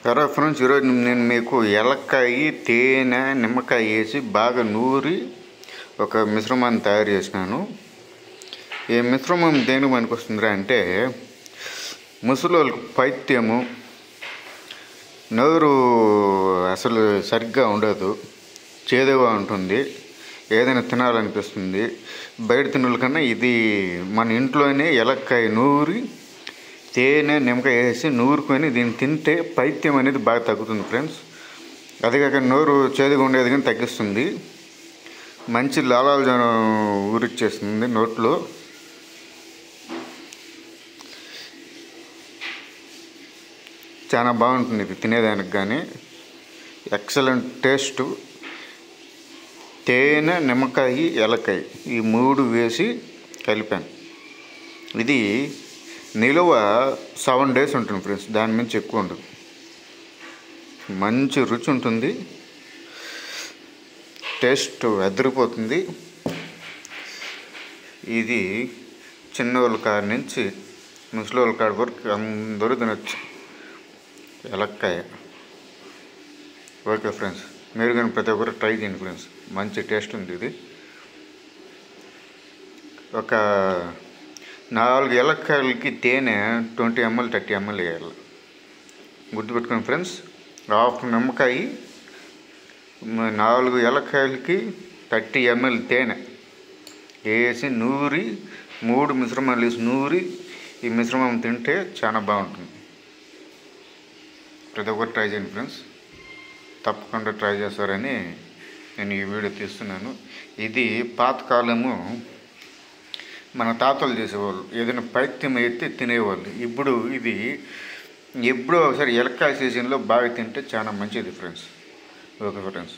Hello friends, ఈరోజు నేను మీకు ఏలక్కాయ, తేనె, నిమ్మకాయ వేసి బాగా నూరి ఒక మిశ్రమాన్ని తయారు చేసినాను. ఈ మిశ్రమం దేనికి పనికొస్తుందిరా అంటే, ముసలోళ్ళకి పైత్యము, నోరు అసలు సరిగ్గా ఉండదు, చేదుగా ఉంటుంది, ఏదైనా తినాలనిపిస్తుంది. బయట తినుల కన్నా ఇది మన ఇంట్లోనే ఏలక్కాయ నూరి తేనె, నిమ్మకాయ వేసి నూరుకొని దీన్ని తింటే పైత్యం అనేది బాగా తగ్గుతుంది ఫ్రెండ్స్. అదేకాక నోరు చేదుగా ఉండేది కానీ తగ్గిస్తుంది, మంచి లాలాజలం ఊరిచ్చేస్తుంది నోట్లో. చాలా బాగుంటుంది ఇది తినేదానికి కానీ. Excellent taste. తేనె, నిమ్మకాయ, ఏలక్కాయ ఈ మూడు వేసి కలిపాను. ఇది నిలువ 7 days ఉంటుంది ఫ్రెండ్స్, దాని మించి ఎక్కువ ఉండదు. మంచి రుచి ఉంటుంది, టేస్ట్ అదిరిపోతుంది. ఇది చిన్నోళ్ళ కాడ నుంచి ముసలోళ్ళ కాడ వరకు అందరూ తినొచ్చు ఏలక్కాయ. ఓకే ఫ్రెండ్స్, మీరు కానీ ప్రతి ఒక్కరు ట్రై చేయండి ఫ్రెండ్స్, మంచి టేస్ట్ ఉంది ఇది. ఒక 4 ఏలక్కాయలకి తేనె 20 ml 30 ml వేయాలి. గుర్తుపెట్టుకోండి ఫ్రెండ్స్. 1/2 నిమ్మకాయ, 4 ఏలక్కాయలకి 30 ml తేనె వేసి నూరి 3 మిశ్రమాలు వేసి నూరి ఈ మిశ్రమం తింటే చాలా బాగుంటుంది. ప్రతి ఒక్కరు ట్రై చేయండి ఫ్రెండ్స్, తప్పకుండా ట్రై చేస్తారని నేను ఈ వీడియో తీస్తున్నాను. ఇది పాతకాలము మన తాతలు చేసేవాళ్ళు, ఏదైనా పైత్యం అయితే తినేవాళ్ళు. ఇప్పుడు ఇది ఎప్పుడో ఒకసారి ఏలక్కాయ సీజన్లో బాగా తింటే చాలా మంచిది ఫ్రెండ్స్. Okay friends.